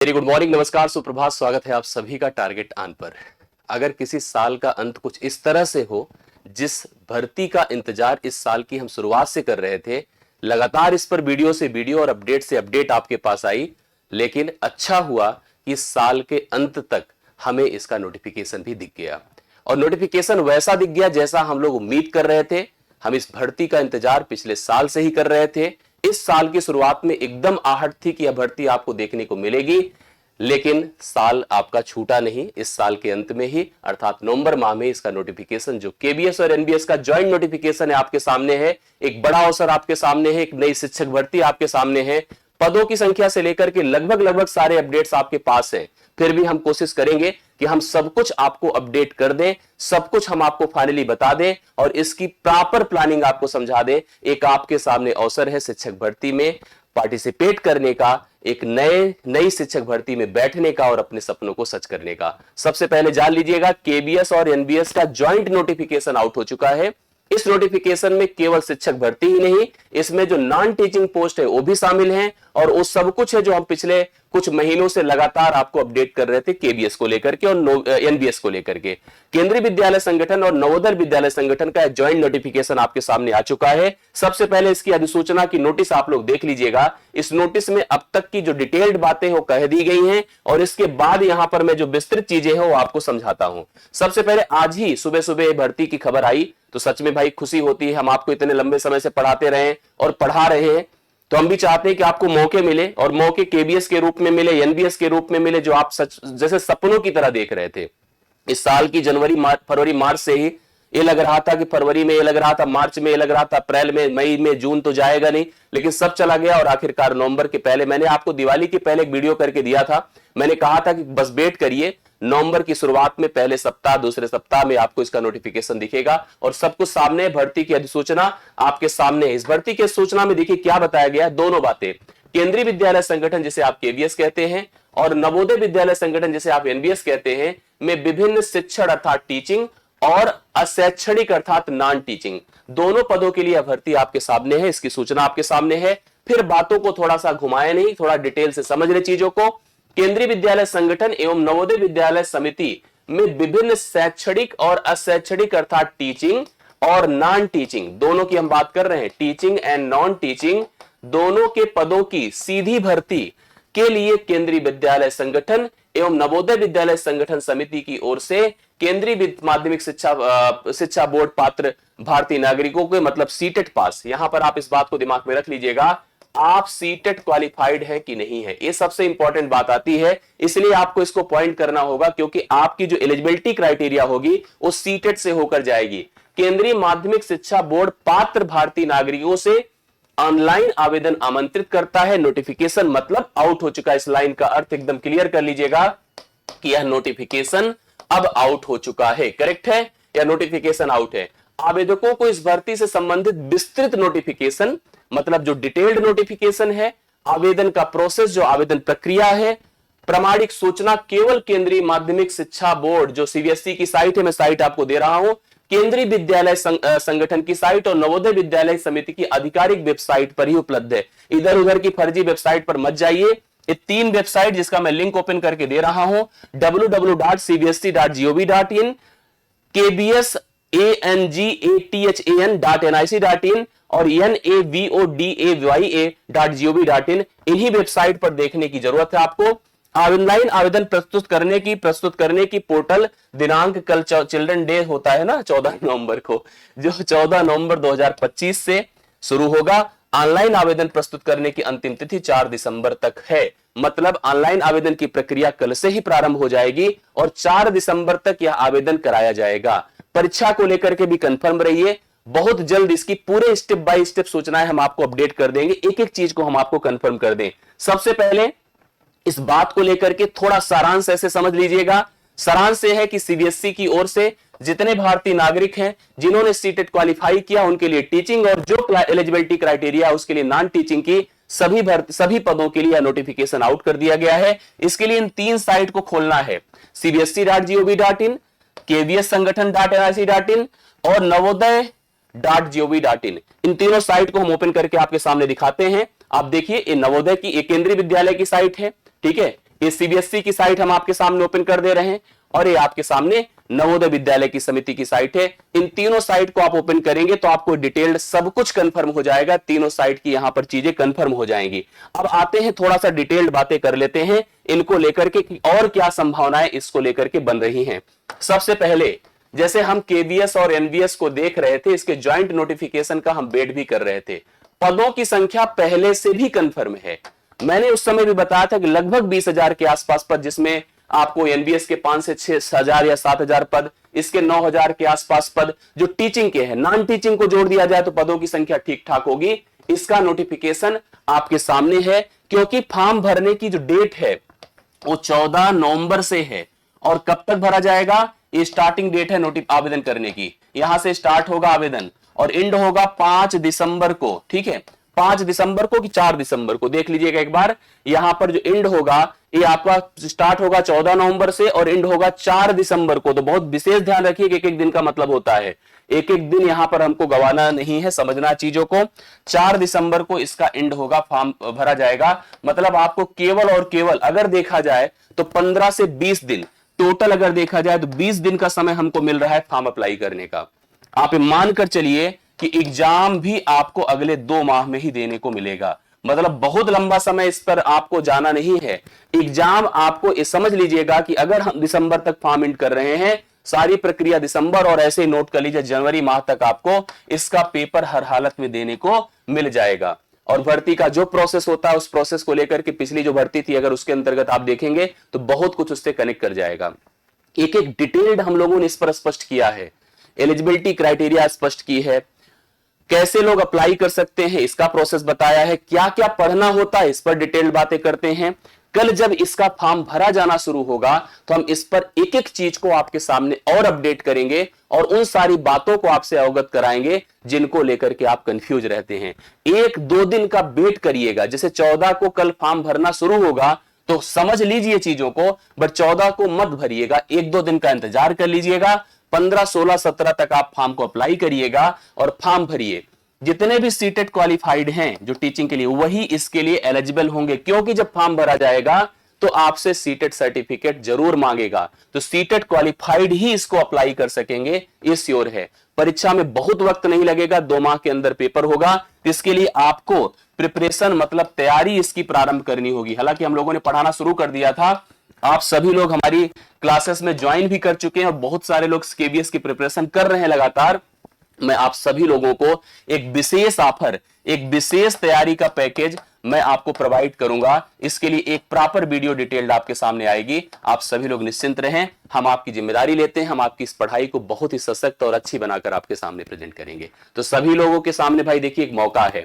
Very good morning, नमस्कार, सुप्रभात। स्वागत है आप सभी का टारगेट ऑन पर। अगर किसी साल का अंत कुछ इस तरह से हो, जिस भर्ती का इंतजार इस साल की हम शुरुआत से कर रहे थे, लगातार इस पर वीडियो से वीडियो और अपडेट से अपडेट आपके पास आई, लेकिन अच्छा हुआ कि इस साल के अंत तक हमें इसका नोटिफिकेशन भी दिख गया। और नोटिफिकेशन वैसा दिख गया जैसा हम लोग उम्मीद कर रहे थे। हम इस भर्ती का इंतजार पिछले साल से ही कर रहे थे। इस साल की शुरुआत में एकदम आहट थी कि यह भर्ती आपको देखने को मिलेगी, लेकिन साल आपका छूटा नहीं। इस साल के अंत में ही अर्थात नवंबर माह में इसका नोटिफिकेशन जो केबीएस और एनबीएस का ज्वाइंट नोटिफिकेशन है आपके सामने है। एक बड़ा अवसर आपके सामने है, एक नई शिक्षक भर्ती आपके सामने है। पदों की संख्या से लेकर के लगभग सारे अपडेट्स आपके पास हैं। फिर भी हम कोशिश करेंगे कि हम सब कुछ आपको अपडेट कर दें, सब कुछ हम आपको फाइनली बता दें और इसकी प्रॉपर प्लानिंग आपको समझा दें। एक आपके सामने अवसर है शिक्षक भर्ती में पार्टिसिपेट करने का, एक नई शिक्षक भर्ती में बैठने का और अपने सपनों को सच करने का। सबसे पहले जान लीजिएगा, केबीएस और एनबीएस का ज्वाइंट नोटिफिकेशन आउट हो चुका है। इस नोटिफिकेशन में केवल शिक्षक भर्ती ही नहीं, इसमें जो नॉन टीचिंग पोस्ट है वो भी शामिल हैं और वो सब कुछ है जो हम पिछले कुछ महीनों से लगातार आपको अपडेट कर रहे थे केबीएस को लेकर के और एनबीएस को लेकर के। केंद्रीय विद्यालय संगठन और नवोदय विद्यालय संगठन का ज्वाइंट नोटिफिकेशन आपके सामने आ चुका है। सबसे पहले इसकी अधिसूचना की नोटिस आप लोग देख लीजिएगा। इस नोटिस में अब तक की जो डिटेल्ड बातें वो कह दी गई हैं और इसके बाद यहां पर मैं जो विस्तृत चीजें हैं वो आपको समझाता हूं। सबसे पहले आज ही सुबह सुबह भर्ती की खबर आई तो सच में भाई खुशी होती है। हम आपको इतने लंबे समय से पढ़ाते रहे और पढ़ा रहे हैं, तो हम भी चाहते हैं कि आपको मौके मिले और मौके केबीएस के रूप में मिले, एनबीएस के रूप में मिले, जो आप सच जैसे सपनों की तरह देख रहे थे। इस साल की फरवरी मार्च से ही ये लग रहा था कि फरवरी में ये लग रहा था, मार्च में ये लग रहा था, अप्रैल में, मई में, जून तो जाएगा नहीं, लेकिन सब चला गया और आखिरकार नवंबर के पहले, मैंने आपको दिवाली के पहले एक वीडियो करके दिया था। मैंने कहा था कि बस वेट करिए, नवंबर की शुरुआत में पहले सप्ताह दूसरे सप्ताह में आपको इसका नोटिफिकेशन दिखेगा और सब कुछ सामने। भर्ती की अधिसूचना आपके सामने है। इस भर्ती की सूचना में देखिए क्या बताया गया है। दोनों बातें, केंद्रीय विद्यालय संगठन जिसे आप केबीएस कहते हैं और नवोदय विद्यालय संगठन जिसे आप एनबीएस कहते हैं, में विभिन्न शिक्षण अर्थात टीचिंग और अशैक्षणिक अर्थात नॉन टीचिंग दोनों पदों के लिए भर्ती आपके सामने है। इसकी सूचना आपके सामने है। फिर बातों को थोड़ा सा घुमाए नहीं, थोड़ा डिटेल से समझ ले चीजों को। केंद्रीय विद्यालय संगठन एवं नवोदय विद्यालय समिति में विभिन्न शैक्षणिक और अशैक्षणिक अर्थात टीचिंग और नॉन टीचिंग दोनों की हम बात कर रहे हैं, टीचिंग एंड नॉन टीचिंग दोनों के पदों की सीधी भर्ती के लिए केंद्रीय विद्यालय संगठन एवं नवोदय विद्यालय संगठन समिति की ओर से केंद्रीय माध्यमिक शिक्षा बोर्ड पात्र भारतीय नागरिकों के मतलब सीटेट पास, यहां पर आप इस बात को दिमाग में रख लीजिएगा, आप सीटेट क्वालिफाइड है कि नहीं है, ये सबसे इंपॉर्टेंट बात आती है। इसलिए आपको इसको पॉइंट करना होगा क्योंकि आपकी जो एलिजिबिलिटी क्राइटेरिया होगी वो सीटेट से होकर जाएगी। केंद्रीय माध्यमिक शिक्षा बोर्ड पात्र भारतीय नागरिकों से ऑनलाइन आवेदन आमंत्रित करता है। नोटिफिकेशन मतलब आउट हो चुका है। इस लाइन का अर्थ एकदम क्लियर कर लीजिएगा कि यह नोटिफिकेशन अब आउट हो चुका है। करेक्ट है, यह नोटिफिकेशन आउट है। आवेदकों को इस भर्ती से संबंधित विस्तृत नोटिफिकेशन मतलब जो डिटेल्ड नोटिफिकेशन है, आवेदन का प्रोसेस, जो आवेदन प्रक्रिया है, प्रमाणिक सूचना केवल केंद्रीय माध्यमिक शिक्षा बोर्ड जो सीबीएसई की साइट है, मैं साइट आपको दे रहा हूं, केंद्रीय विद्यालय संगठन की साइट और नवोदय विद्यालय समिति की आधिकारिक वेबसाइट पर ही उपलब्ध है। इधर उधर की फर्जी वेबसाइट पर मत जाइए। ये तीन वेबसाइट जिसका मैं लिंक ओपन करके दे रहा हूं, www.cbsc.gov.in, kbsangatan.nic.in और navodaya.gov.in, इन्हीं वेबसाइट पर देखने की जरूरत है आपको। ऑनलाइन आवेदन प्रस्तुत करने की पोर्टल दिनांक कल चिल्ड्रन डे होता है ना 14 नवंबर को, जो 14 नवंबर 2025 से शुरू होगा। ऑनलाइन आवेदन प्रस्तुत करने की अंतिम तिथि 4 दिसंबर तक है। मतलब ऑनलाइन आवेदन की प्रक्रिया कल से ही प्रारंभ हो जाएगी और 4 दिसंबर तक यह आवेदन कराया जाएगा। परीक्षा को लेकर के भी कंफर्म रहिए, बहुत जल्द इसकी पूरे स्टेप बाय स्टेप सूचनाएं हम आपको अपडेट कर देंगे। एक एक चीज को हम आपको कंफर्म कर दें। सबसे पहले इस बात को लेकर के थोड़ा सारांश ऐसे समझ लीजिएगा। सारांश से है कि सीबीएसई की ओर से जितने भारतीय नागरिक हैं जिन्होंने सीटेट क्वालिफाई किया उनके लिए टीचिंग और जो एलिजिबिलिटी क्राइटेरिया उसके लिए नॉन टीचिंग की सभी पदों के लिए नोटिफिकेशन आउट कर दिया गया है। इसके लिए इन तीन साइट को खोलना है, cbsc.gov.in, kvssangathan.nic.in और navodaya.gov.in। इन तीनों साइट को हम ओपन करके आपके सामने दिखाते हैं। आप देखिए, ये नवोदय की, ये केंद्रीय विद्यालय की साइट है, ठीक है, ये सीबीएसई की साइट हम आपके सामने ओपन कर दे रहे हैं और ये आपके सामने नवोदय विद्यालय की समिति की साइट है। इन तीनों साइट को आप ओपन करेंगे तो आपको डिटेल्ड सब कुछ कंफर्म हो जाएगा, तीनों साइट की यहां पर चीजें कंफर्म हो जाएंगी। अब आते हैं थोड़ा सा डिटेल्ड बातें कर लेते हैं इनको लेकर के कि और क्या संभावनाएं इसको लेकर के बन रही हैं। सबसे पहले जैसे हम केवीएस और एनवीएस को देख रहे थे, इसके ज्वाइंट नोटिफिकेशन का हम वेट भी कर रहे थे। पदों की संख्या पहले से भी कंफर्म है। मैंने उस समय भी बताया था कि लगभग 20,000 के आसपास पद, जिसमें आपको एनबीएस के 5 से 6,000 या 7,000 पद, इसके 9,000 के आसपास पद जो टीचिंग के हैं, नॉन टीचिंग को जोड़ दिया जाए तो पदों की संख्या ठीक ठाक होगी। इसका नोटिफिकेशन आपके सामने है, क्योंकि फॉर्म भरने की जो डेट है वो 14 नवंबर से है। और कब तक भरा जाएगा, ये स्टार्टिंग डेट है आवेदन करने की, यहां से स्टार्ट होगा आवेदन और एंड होगा 5 दिसंबर को। ठीक है, 5 दिसंबर को कि 4 दिसंबर को देख लीजिएगा एक बार। यहां पर जो एंड होगा ये आपका स्टार्ट होगा 14 नवंबर से और एंड होगा 4 दिसंबर को। तो बहुत विशेष ध्यान रखिए कि एक एक दिन का मतलब होता है, एक एक दिन यहां पर हमको गवाना नहीं है, समझना चीजों को। 4 दिसंबर को इसका एंड होगा, फॉर्म भरा जाएगा। मतलब आपको केवल और केवल अगर देखा जाए तो 15 से 20 दिन टोटल, अगर देखा जाए तो 20 दिन का समय हमको मिल रहा है फॉर्म अप्लाई करने का। आप मानकर चलिए कि एग्जाम भी आपको अगले 2 माह में ही देने को मिलेगा। मतलब बहुत लंबा समय इस पर आपको जाना नहीं है। एग्जाम आपको ये समझ लीजिएगा कि अगर हम दिसंबर तक फॉर्म इंट कर रहे हैं, सारी प्रक्रिया दिसंबर, और ऐसे नोट कर लीजिए जनवरी माह तक आपको इसका पेपर हर हालत में देने को मिल जाएगा। और भर्ती का जो प्रोसेस होता है उस प्रोसेस को लेकर के पिछली जो भर्ती थी अगर उसके अंतर्गत आप देखेंगे तो बहुत कुछ उससे कनेक्ट कर जाएगा। एक एक डिटेल्ड हम लोगों ने इस पर स्पष्ट किया है, एलिजिबिलिटी क्राइटेरिया स्पष्ट की है, कैसे लोग अप्लाई कर सकते हैं इसका प्रोसेस बताया है, क्या क्या पढ़ना होता है इस पर डिटेल्ड बातें करते हैं। कल जब इसका फॉर्म भरा जाना शुरू होगा तो हम इस पर एक एक चीज को आपके सामने और अपडेट करेंगे और उन सारी बातों को आपसे अवगत कराएंगे जिनको लेकर के आप कंफ्यूज रहते हैं। 1-2 दिन का वेट करिएगा, जैसे 14 को कल फॉर्म भरना शुरू होगा तो समझ लीजिए चीजों को, बट 14 को मत भरिएगा, 1-2 दिन का इंतजार कर लीजिएगा। 15, 16, 17 तक आप फॉर्म को अप्लाई करिएगा और फॉर्म भरिए। जितने भी सीटेट क्वालिफाइड हैं जो टीचिंग के लिए, वही इसके लिए एलिजिबल होंगे, क्योंकि जब फॉर्म भरा जाएगा तो आपसे सीटेट सर्टिफिकेट जरूर मांगेगा। तो सीटेट क्वालिफाइड ही इसको अप्लाई कर सकेंगे, ये श्योर है। परीक्षा में बहुत वक्त नहीं लगेगा, 2 माह के अंदर पेपर होगा। इसके लिए आपको प्रिपरेशन मतलब तैयारी इसकी प्रारंभ करनी होगी। हालांकि हम लोगों ने पढ़ाना शुरू कर दिया था, आप सभी लोग हमारी क्लासेस में ज्वाइन भी कर चुके हैं और बहुत सारे लोग केवीएस की प्रिपरेशन कर रहे हैं लगातार। मैं आप सभी लोगों को एक विशेष ऑफर, एक विशेष तैयारी का पैकेज मैं आपको प्रोवाइड करूंगा। इसके लिए एक प्रॉपर वीडियो डिटेल्ड आपके सामने आएगी। आप सभी लोग निश्चिंत रहें, हम आपकी जिम्मेदारी लेते हैं, हम आपकी इस पढ़ाई को बहुत ही सशक्त और अच्छी बनाकर आपके सामने प्रेजेंट करेंगे। तो सभी लोगों के सामने भाई देखिए एक मौका है,